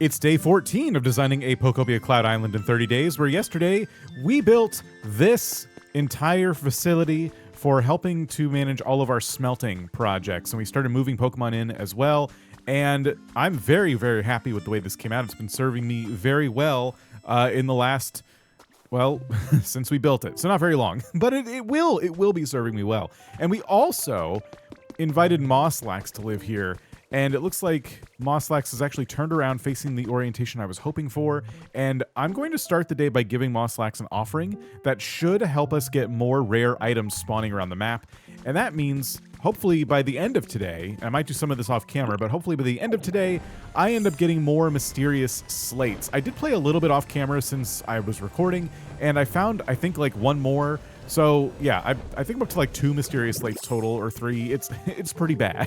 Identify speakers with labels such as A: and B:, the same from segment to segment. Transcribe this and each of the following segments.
A: It's day 14 of designing a Pokopia Cloud Island in 30 days, where yesterday we built this entire facility for helping to manage all of our smelting projects. And we started moving Pokemon in as well. And I'm very, very happy with the way this came out. It's been serving me very well in the last, well, since we built it. So not very long, but it will be serving me well. And we also invited Mosslax to live here. And it looks like Mosslax has actually turned around facing the orientation I was hoping for. And I'm going to start the day by giving Mosslax an offering that should help us get more rare items spawning around the map. And that means, hopefully by the end of today, I might do some of this off camera, but hopefully by the end of today, I end up getting more mysterious slates. I did play a little bit off camera since I was recording, and I found, I think, like one more. So yeah, I think I'm up to like 2 mysterious slates total, or 3. It's pretty bad.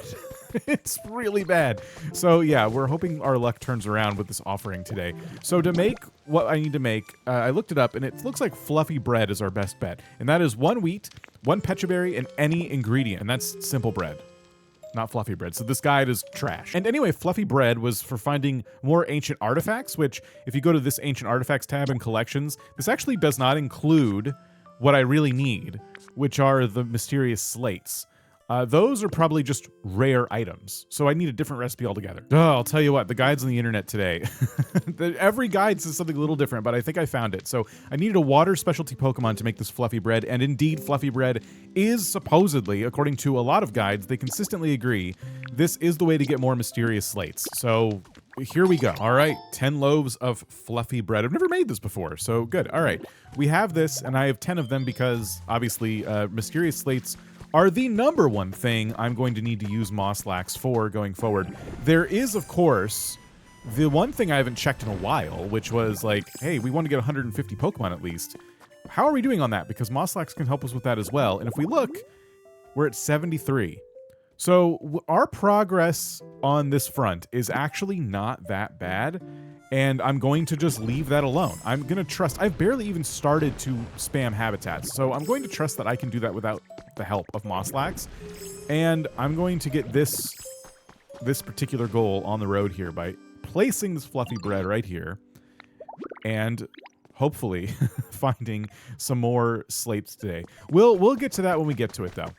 A: It's really bad. So yeah, we're hoping our luck turns around with this offering today. So to make what I need to make, I looked it up, and it looks like fluffy bread is our best bet. And that is 1 wheat, 1 pecha berry, and any ingredient. And that's simple bread, not fluffy bread. So this guide is trash. And anyway, fluffy bread was for finding more ancient artifacts, which if you go to this ancient artifacts tab in collections, this actually does not include what I really need, which are the mysterious slates. Those are probably just rare items, so I need a different recipe altogether. I'll tell you what, the guides on the internet today, every guide says something a little different, but I think I found it. So I needed a water specialty Pokemon to make this fluffy bread, and indeed fluffy bread is supposedly, according to a lot of guides, they consistently agree, this is the way to get more mysterious slates. So here we go. All right, 10 loaves of fluffy bread. I've never made this before, so good. All right, we have this, and I have 10 of them because, obviously, mysterious slates are the #1 thing I'm going to need to use Mosslax for going forward. There is, of course, the one thing I haven't checked in a while, which was like, hey, we want to get 150 Pokemon at least. How are we doing on that? Because Mosslax can help us with that as well. And if we look, we're at 73. So our progress on this front is actually not that bad, and I'm going to just leave that alone. I'm going to trust. I've barely even started to spam habitats, so I'm going to trust that I can do that without the help of Mosslax, and I'm going to get this particular goal on the road here by placing this fluffy bread right here, and hopefully finding some more slates today. We'll get to that when we get to it, though.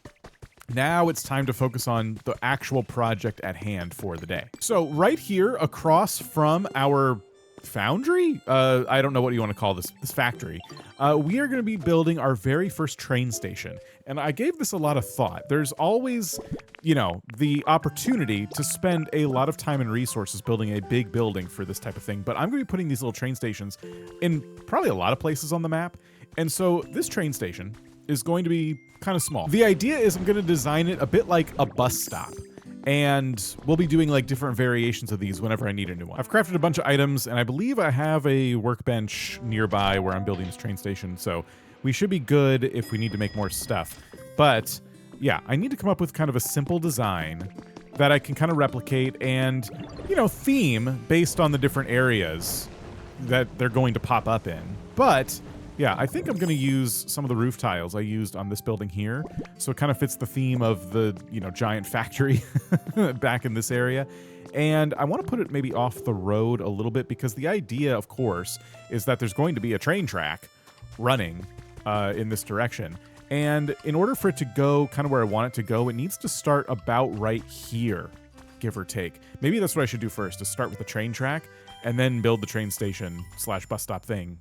A: Now it's time to focus on the actual project at hand for the day. So right here across from our foundry, I don't know what you want to call this factory, we are going to be building our very first train station. And I gave this a lot of thought. There's always, you know, the opportunity to spend a lot of time and resources building a big building for this type of thing. But I'm going to be putting these little train stations in probably a lot of places on the map. And so this train station is going to be kind of small. The idea is I'm going to design it a bit like a bus stop, and we'll be doing like different variations of these whenever I need a new one. I've crafted a bunch of items, and I believe I have a workbench nearby where I'm building this train station, so we should be good if we need to make more stuff. But yeah, I need to come up with kind of a simple design that I can kind of replicate and, you know, theme based on the different areas that they're going to pop up in. But yeah, I think I'm going to use some of the roof tiles I used on this building here. So it kind of fits the theme of the, you know, giant factory back in this area. And I want to put it maybe off the road a little bit because the idea, of course, is that there's going to be a train track running in this direction. And in order for it to go kind of where I want it to go, it needs to start about right here, give or take. Maybe that's what I should do first, is start with the train track and then build the train station / bus stop thing,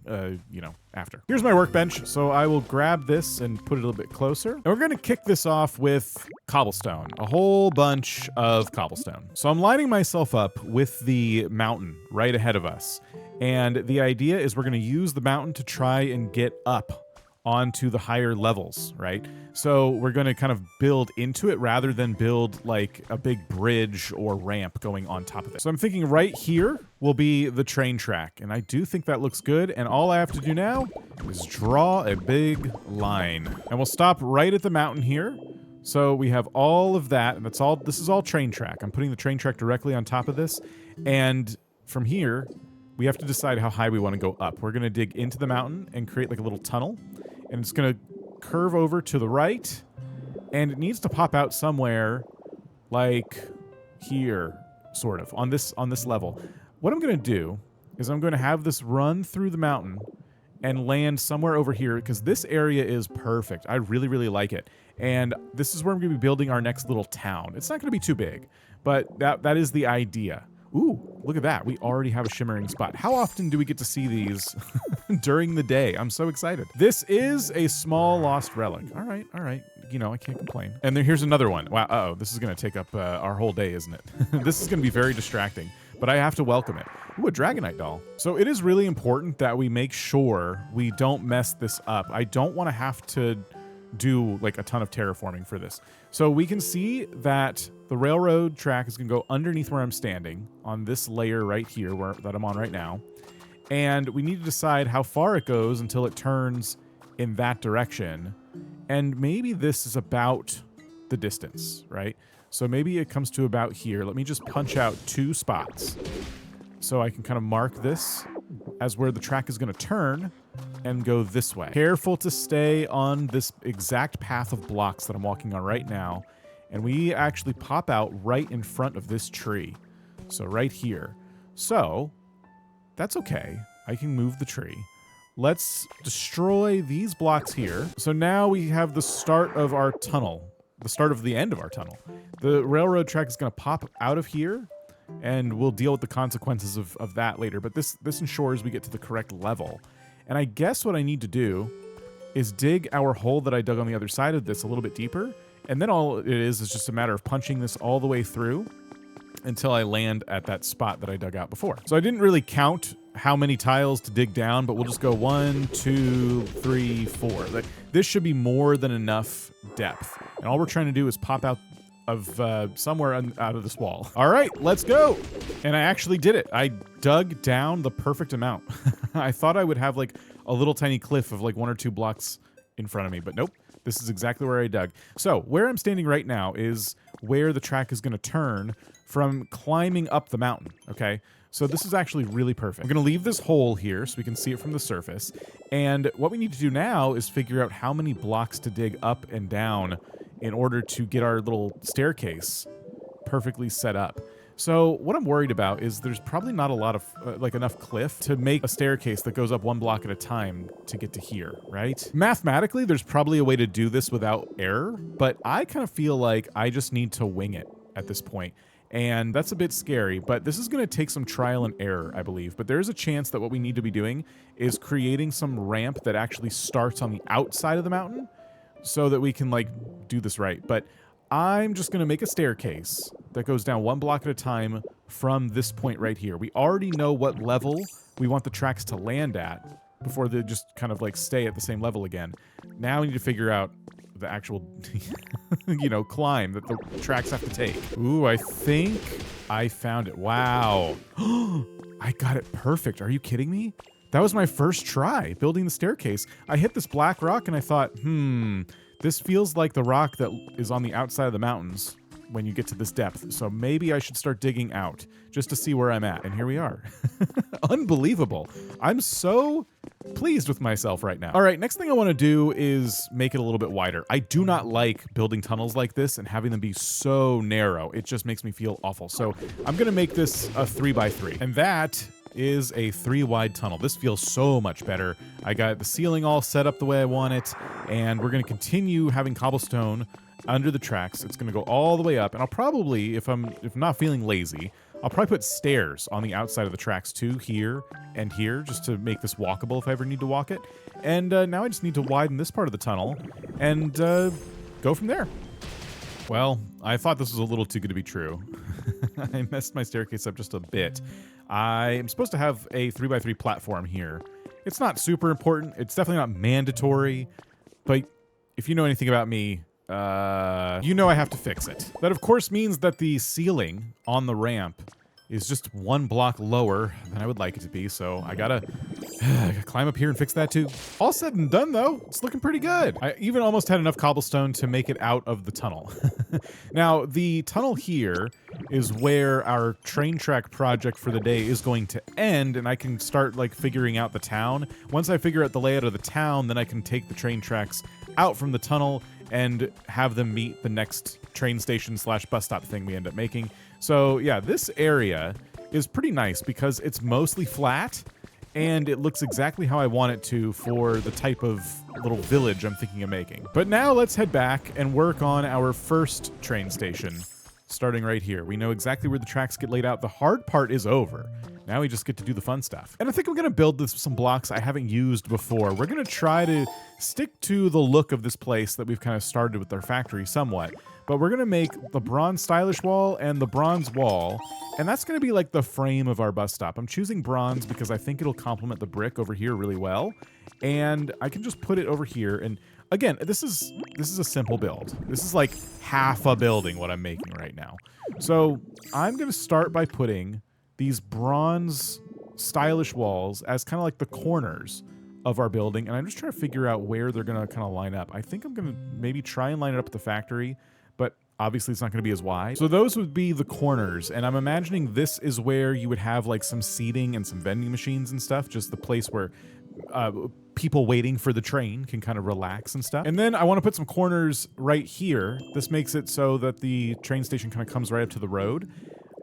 A: you know, after. Here's my workbench, so I will grab this and put it a little bit closer. And we're gonna kick this off with cobblestone, a whole bunch of cobblestone. So I'm lining myself up with the mountain right ahead of us. And the idea is we're gonna use the mountain to try and get up onto the higher levels, right? So we're going to kind of build into it rather than build like a big bridge or ramp going on top of it. So I'm thinking right here will be the train track, and I do think that looks good, and all I have to do now is draw a big line. And we'll stop right at the mountain here. So we have all of that, and that's all. This is all train track. I'm putting the train track directly on top of this, and from here, we have to decide how high we want to go up. We're going to dig into the mountain and create like a little tunnel, and it's going to curve over to the right, and it needs to pop out somewhere like here, sort of, on this level. what I'm going to do is I'm going to have this run through the mountain and land somewhere over here because this area is perfect. I really, really like it. And this is where I'm going to be building our next little town. It's not going to be too big, but that is the idea. Ooh, look at that. We already have a shimmering spot. How often do we get to see these during the day? I'm so excited. This is a small lost relic. All right, all right. You know, I can't complain. And then here's another one. Wow, uh-oh, this is going to take up our whole day, isn't it? This is going to be very distracting, but I have to welcome it. Ooh, a Dragonite doll. So it is really important that we make sure we don't mess this up. I don't want to have to do like a ton of terraforming for this. So we can see that the railroad track is going to go underneath where I'm standing on this layer right here that I'm on right now. And we need to decide how far it goes until it turns in that direction. And maybe this is about the distance, right? So maybe it comes to about here. Let me just punch out 2 spots so I can kind of mark this as where the track is going to turn and go this way. Careful to stay on this exact path of blocks that I'm walking on right now. And we actually pop out right in front of this tree. So right here. So that's okay. I can move the tree. Let's destroy these blocks here. So now we have the start of our tunnel, the start of the end of our tunnel. The railroad track is going to pop out of here, and we'll deal with the consequences of that later. But this ensures we get to the correct level. And I guess what I need to do is dig our hole that I dug on the other side of this a little bit deeper. And then all it is just a matter of punching this all the way through until I land at that spot that I dug out before. So I didn't really count how many tiles to dig down, but we'll just go 1, 2, 3, 4. Like, this should be more than enough depth. And all we're trying to do is pop out of somewhere out of this wall. All right, let's go. And I actually did it. I dug down the perfect amount. I thought I would have like a little tiny cliff of like 1 or 2 blocks in front of me, but nope. This is exactly where I dug. So where I'm standing right now is where the track is going to turn from climbing up the mountain, okay? So this is actually really perfect. I'm going to leave this hole here so we can see it from the surface. And what we need to do now is figure out how many blocks to dig up and down in order to get our little staircase perfectly set up. So what I'm worried about is there's probably not a lot of, like enough cliff to make a staircase that goes up 1 block at a time to get to here, right? Mathematically, there's probably a way to do this without error, but I kind of feel like I just need to wing it at this point. And that's a bit scary, but this is going to take some trial and error, I believe. But there is a chance that what we need to be doing is creating some ramp that actually starts on the outside of the mountain so that we can like do this right. But I'm just going to make a staircase that goes down 1 block at a time from this point right here. We already know what level we want the tracks to land at before they just kind of like stay at the same level again. Now we need to figure out the actual, you know, climb that the tracks have to take. Ooh, I think I found it. Wow. I got it perfect. Are you kidding me? That was my first try building the staircase. I hit this black rock and I thought, this feels like the rock that is on the outside of the mountains when you get to this depth. So maybe I should start digging out just to see where I'm at. And here we are. Unbelievable. I'm so pleased with myself right now. All right, next thing I want to do is make it a little bit wider. I do not like building tunnels like this and having them be so narrow. It just makes me feel awful. So I'm going to make this a 3x3. And that is a 3-wide tunnel. This feels so much better. I got the ceiling all set up the way I want it, and we're going to continue having cobblestone under the tracks. It's going to go all the way up, and I'll probably, if I'm not feeling lazy, I'll probably put stairs on the outside of the tracks too, here and here, just to make this walkable if I ever need to walk it. And now I just need to widen this part of the tunnel and go from there. Well, I thought this was a little too good to be true. I messed my staircase up just a bit. I am supposed to have a 3x3 platform here. It's not super important. It's definitely not mandatory. But if you know anything about me, you know I have to fix it. That, of course, means that the ceiling on the ramp is just 1 block lower than I would like it to be, so I gotta climb up here and fix that too. All said and done, though, it's looking pretty good. I even almost had enough cobblestone to make it out of the tunnel. Now, the tunnel here is where our train track project for the day is going to end, and I can start, like, figuring out the town. Once I figure out the layout of the town, then I can take the train tracks out from the tunnel and have them meet the next train station / bus stop thing we end up making. So yeah, this area is pretty nice because it's mostly flat and it looks exactly how I want it to for the type of little village I'm thinking of making. But now let's head back and work on our first train station, starting right here. We know exactly where the tracks get laid out. The hard part is over. Now we just get to do the fun stuff. And I think I'm gonna build this with some blocks I haven't used before. We're gonna try to stick to the look of this place that we've kind of started with our factory somewhat. But we're gonna make the bronze stylish wall and the bronze wall, and that's gonna be like the frame of our bus stop. I'm choosing bronze because I think it'll complement the brick over here really well. And I can just put it over here. And again, this is a simple build. This is like half a building what I'm making right now. So I'm gonna start by putting these bronze stylish walls as kind of like the corners of our building. And I'm just trying to figure out where they're gonna kind of line up. I think I'm gonna maybe try and line it up at the factory, but obviously it's not going to be as wide. So those would be the corners, and I'm imagining this is where you would have like some seating and some vending machines and stuff, just the place where people waiting for the train can kind of relax and stuff. And then I want to put some corners right here. This makes it so that the train station kind of comes right up to the road.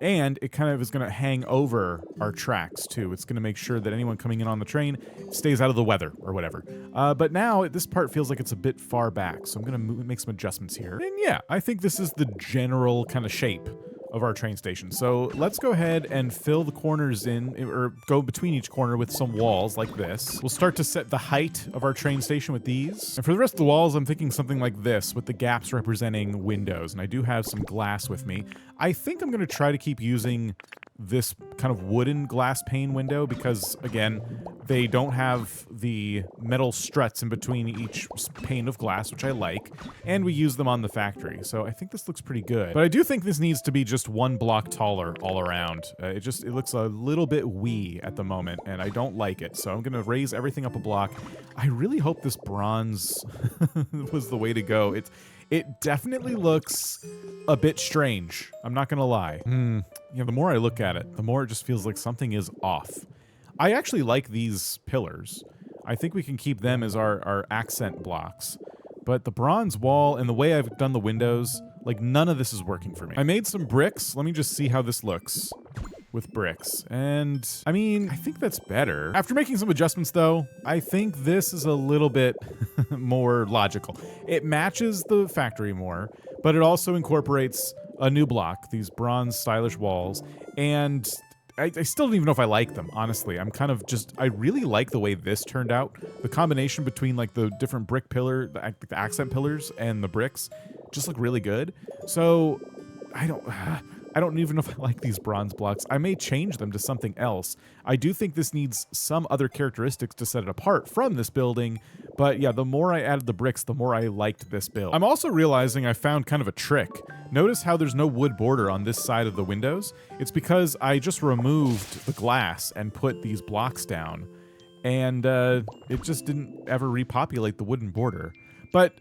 A: And it kind of is going to hang over our tracks, too. It's going to make sure that anyone coming in on the train stays out of the weather or whatever. But now this part feels like it's a bit far back, so I'm going to make some adjustments here. And yeah, I think this is the general kind of shape of our train station. So let's go ahead and fill the corners in, or go between each corner with some walls like this. We'll start to set the height of our train station with these. And for the rest of the walls, I'm thinking something like this with the gaps representing windows. And I do have some glass with me. I think I'm going to try to keep using this kind of wooden glass pane window because, again, they don't have the metal struts in between each pane of glass, which I like, and we use them on the factory. So I think this looks pretty good. But I do think this needs to be just one block taller all around. It looks a little bit wee at the moment, and I don't like it. So I'm going to raise everything up a block. I really hope this bronze was the way to go. It definitely looks a bit strange. I'm not gonna lie. You know, the more I look at it, the more it just feels like something is off. I actually like these pillars. I think we can keep them as our accent blocks. But the bronze wall and the way I've done the windows, like none of this is working for me. I made some bricks. Let me just see how this looks with bricks. And I mean, I think that's better. After making some adjustments though, I think this is a little bit more logical. It matches the factory more, but it also incorporates a new block, these bronze stylish walls, and I still don't even know if I like them, honestly. I'm kind of just, I really like the way this turned out. The combination between like the different brick pillar, the accent pillars and the bricks just look really good. So I don't even know if I like these bronze blocks. I may change them to something else. I do think this needs some other characteristics to set it apart from this building, but yeah, the more I added the bricks, the more I liked this build. I'm also realizing I found kind of a trick. Notice how there's no wood border on this side of the windows? It's because I just removed the glass and put these blocks down, and it just didn't ever repopulate the wooden border. But,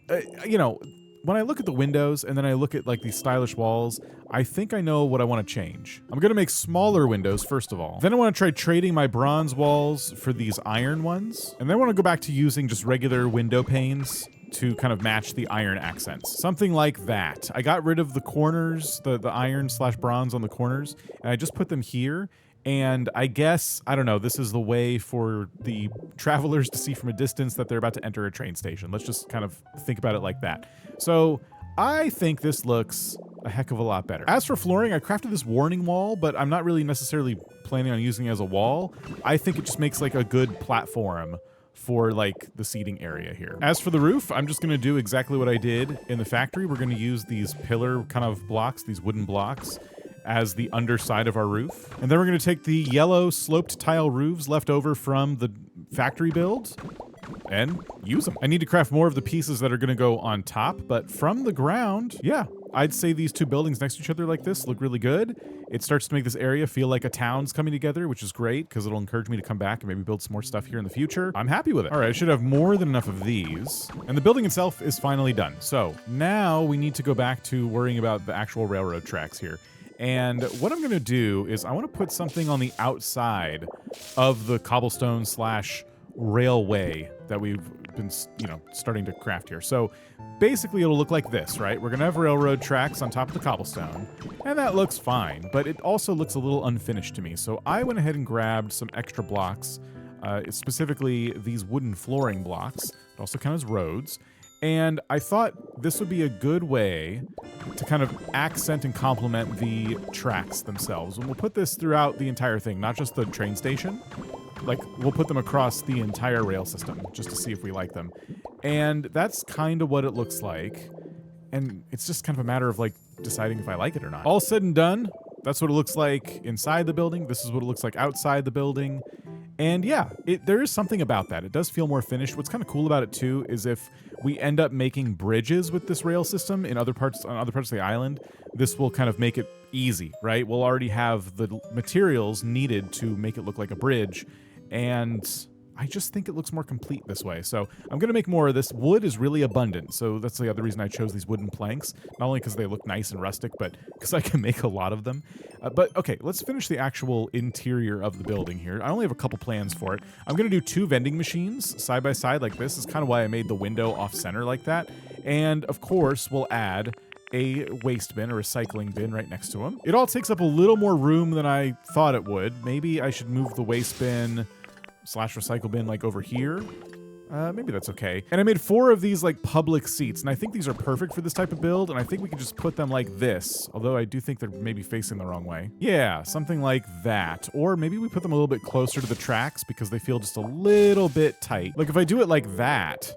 A: you know, when I look at the windows and then I look at like these stylish walls, I think I know what I want to change. I'm going to make smaller windows first of all. Then I want to try trading my bronze walls for these iron ones. And then I want to go back to using just regular window panes to kind of match the iron accents. Something like that. I got rid of the corners, the iron/bronze on the corners, and I just put them here. And I guess, I don't know, this is the way for the travelers to see from a distance that they're about to enter a train station. Let's just kind of think about it like that. So I think this looks a heck of a lot better. As for flooring, I crafted this warning wall, but I'm not really necessarily planning on using it as a wall. I think it just makes like a good platform for like the seating area here. As for the roof, I'm just gonna do exactly what I did in the factory. We're gonna use these pillar kind of blocks, these wooden blocks, as the underside of our roof. And then we're going to take the yellow sloped tile roofs left over from the factory build and use them. I need to craft more of the pieces that are going to go on top, but from the ground, yeah, I'd say these two buildings next to each other like this look really good. It starts to make this area feel like a town's coming together, which is great because it'll encourage me to come back and maybe build some more stuff here in the future. I'm happy with it. All right, I should have more than enough of these. And the building itself is finally done. So now we need to go back to worrying about the actual railroad tracks here. And what I'm going to do is I want to put something on the outside of the cobblestone / railway that we've been, starting to craft here. So basically it'll look like this, right? We're gonna have railroad tracks on top of the cobblestone, and that looks fine, but it also looks a little unfinished to me. So I went ahead and grabbed some extra blocks, specifically these wooden flooring blocks, that also count as roads. And I thought this would be a good way to kind of accent and complement the tracks themselves. And we'll put this throughout the entire thing, not just the train station. Like, we'll put them across the entire rail system just to see if we like them. And that's kind of what it looks like. And it's just kind of a matter of, like, deciding if I like it or not. All said and done, that's what it looks like inside the building. This is what it looks like outside the building. And yeah, there is something about that. It does feel more finished. What's kind of cool about it too is if we end up making bridges with this rail system on other parts of the island, this will kind of make it easy, right? We'll already have the materials needed to make it look like a bridge, and I just think it looks more complete this way. So I'm going to make more of this. Wood is really abundant, so that's the other reason I chose these wooden planks. Not only because they look nice and rustic, but because I can make a lot of them. But okay, let's finish the actual interior of the building here. I only have a couple plans for it. I'm going to do 2 vending machines side by side like this. This is kind of why I made the window off-center like that. And of course, we'll add a waste bin, a recycling bin right next to them. It all takes up a little more room than I thought it would. Maybe I should move the waste bin / recycle bin like over here. Maybe that's okay. And I made 4 of these like public seats, and I think these are perfect for this type of build, and I think we can just put them like this, although I do think they're maybe facing the wrong way. Yeah, something like that. Or maybe we put them a little bit closer to the tracks because they feel just a little bit tight. Like if I do it like that,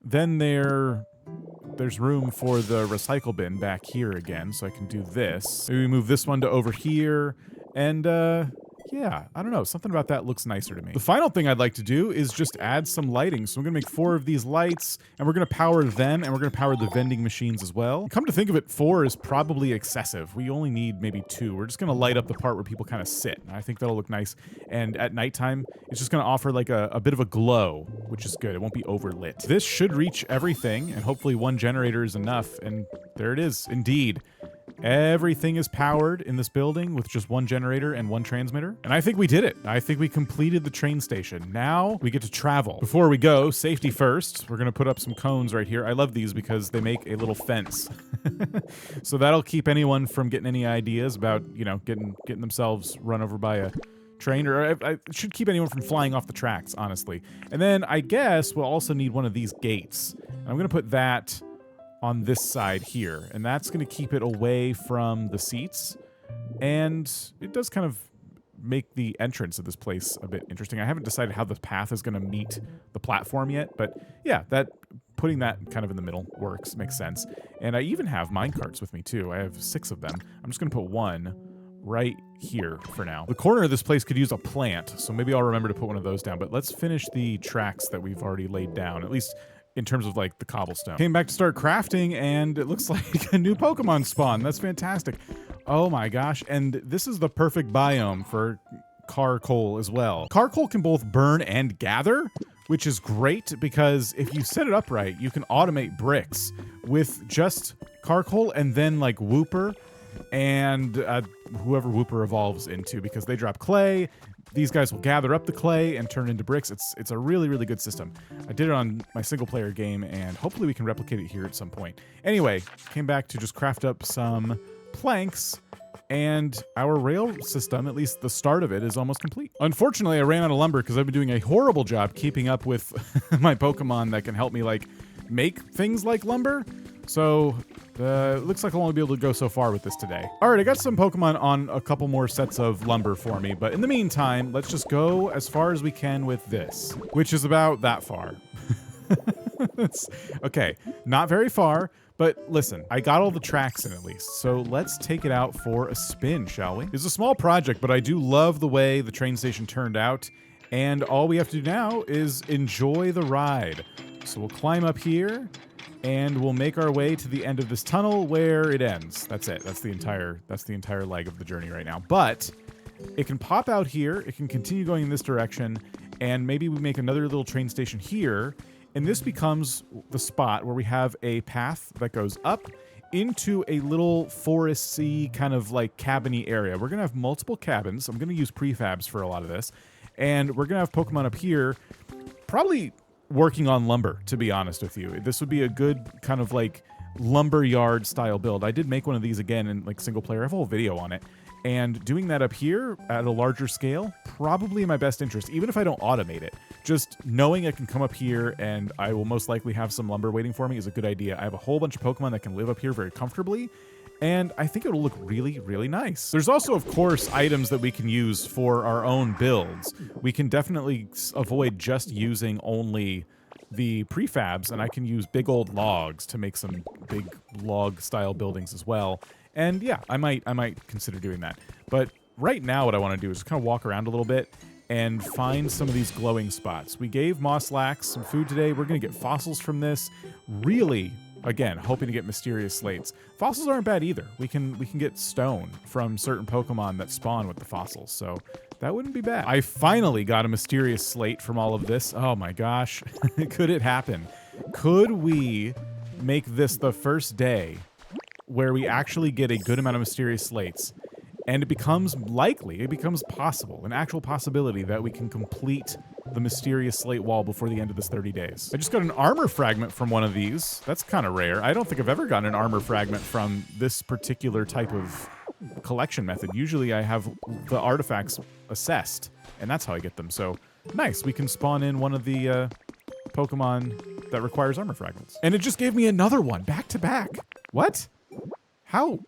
A: then there's room for the recycle bin back here again, so I can do this. Maybe we move this one to over here, and yeah, I don't know. Something about that looks nicer to me. The final thing I'd like to do is just add some lighting. So I'm going to make 4 of these lights, and we're going to power them, and we're going to power the vending machines as well. Come to think of it, 4 is probably excessive. We only need maybe 2. We're just going to light up the part where people kind of sit. I think that'll look nice. And at nighttime, it's just going to offer like a bit of a glow, which is good. It won't be overlit. This should reach everything, and hopefully 1 generator is enough. And there it is, indeed. Everything is powered in this building with just 1 generator and 1 transmitter. And I think we did it. I think we completed the train station. Now we get to travel. Before we go, safety first. We're going to put up some cones right here. I love these because they make a little fence. So that'll keep anyone from getting any ideas about, getting themselves run over by a train, or I should keep anyone from flying off the tracks, honestly. And then I guess we'll also need one of these gates. And I'm going to put that on this side here, and that's going to keep it away from the seats, and it does kind of make the entrance of this place a bit interesting. I haven't decided how the path is going to meet the platform yet, but yeah, putting that kind of in the middle makes sense. And I even have minecarts with me too. I have 6 of them. I'm just going to put 1 right here for now. The corner of this place could use a plant, so maybe I'll remember to put one of those down, but let's finish the tracks that we've already laid down, at least in terms of like the cobblestone. Came back to start crafting, and it looks like a new Pokemon spawn. That's fantastic. Oh my gosh. And this is the perfect biome for charcoal as well. Charcoal can both burn and gather, which is great because if you set it up right, you can automate bricks with just charcoal and then like Wooper and whoever Wooper evolves into, because they drop clay. These guys will gather up the clay and turn it into bricks. It's a really, really good system. I did it on my single player game, and hopefully we can replicate it here at some point. Anyway, came back to just craft up some planks, and our rail system, at least the start of it, is almost complete. Unfortunately, I ran out of lumber because I've been doing a horrible job keeping up with my Pokemon that can help me like make things like lumber. So it looks like I'll only be able to go so far with this today. All right, I got some Pokemon on a couple more sets of lumber for me, but in the meantime, let's just go as far as we can with this, which is about that far. Okay, not very far, but listen, I got all the tracks in at least, so let's take it out for a spin, shall we? It's a small project, but I do love the way the train station turned out, and all we have to do now is enjoy the ride. So we'll climb up here, and we'll make our way to the end of this tunnel where it ends. That's it. That's the entire leg of the journey right now. But it can pop out here, it can continue going in this direction, and maybe we make another little train station here, and this becomes the spot where we have a path that goes up into a little foresty kind of like cabiny area. We're gonna have multiple cabins. I'm gonna use prefabs for a lot of this, and we're gonna have Pokemon up here probably working on lumber, to be honest with you. This would be a good kind of like lumber yard style build. I did make one of these again in like single player. I have a whole video on it. And doing that up here at a larger scale, probably in my best interest, even if I don't automate it. Just knowing I can come up here and I will most likely have some lumber waiting for me is a good idea. I have a whole bunch of Pokemon that can live up here very comfortably, and I think it'll look really, really nice. There's also, of course, items that we can use for our own builds. We can definitely avoid just using only the prefabs, and I can use big old logs to make some big log-style buildings as well. And yeah, I might consider doing that. But right now what I want to do is kind of walk around a little bit and find some of these glowing spots. We gave Mosslax some food today. We're going to get fossils from this. Really, again, hoping to get mysterious slates. Fossils aren't bad either. We can get stone from certain Pokemon that spawn with the fossils, so that wouldn't be bad. I finally got a mysterious slate from all of this. Oh my gosh. Could it happen? Could we make this the first day where we actually get a good amount of mysterious slates, and it becomes likely, it becomes possible, an actual possibility that we can complete the mysterious slate wall before the end of this 30 days. I just got an armor fragment from one of these. That's kind of rare. I don't think I've ever gotten an armor fragment from this particular type of collection method. Usually I have the artifacts assessed, and that's how I get them. So nice, we can spawn in one of the Pokemon that requires armor fragments. And it just gave me another one, back to back. What? How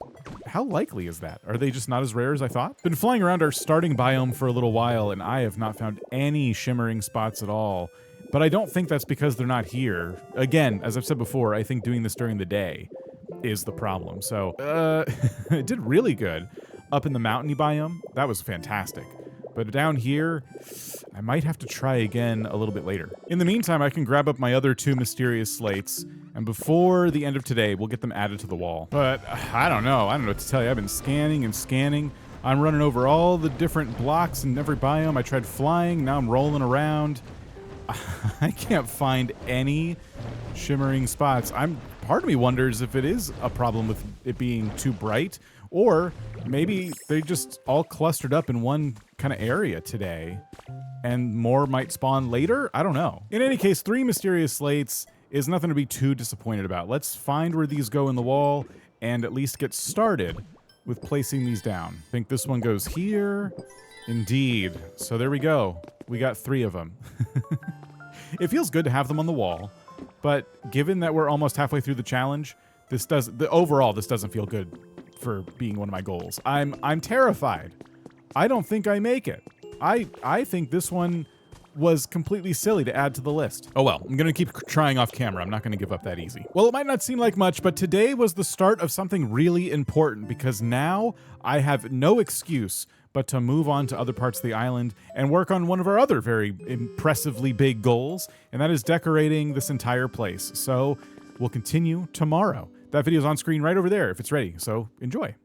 A: likely is that? Are they just not as rare as I thought? Been flying around our starting biome for a little while, and I have not found any shimmering spots at all. But I don't think that's because they're not here. Again, as I've said before, I think doing this during the day is the problem. So, it did really good up in the mountainy biome. That was fantastic. But down here, I might have to try again a little bit later. In the meantime, I can grab up my other 2 mysterious slates, and before the end of today, we'll get them added to the wall. But I don't know what to tell you. I've been scanning and scanning. I'm running over all the different blocks in every biome. I tried flying, now I'm rolling around. I can't find any shimmering spots. Part of me wonders if it is a problem with it being too bright, or maybe they just all clustered up in one kind of area today, and more might spawn later? I don't know. In any case, 3 mysterious slates is nothing to be too disappointed about. Let's find where these go in the wall and at least get started with placing these down. I think this one goes here. Indeed. So there we go. We got 3 of them. It feels good to have them on the wall, but given that we're almost halfway through the challenge, this doesn't feel good for being one of my goals. I'm terrified. I don't think I make it. I think this one was completely silly to add to the list. Oh well, I'm gonna keep trying off camera. I'm not gonna give up that easy. Well, it might not seem like much, but today was the start of something really important, because now I have no excuse but to move on to other parts of the island and work on one of our other very impressively big goals, and that is decorating this entire place. So we'll continue tomorrow. That video's on screen right over there if it's ready, so enjoy.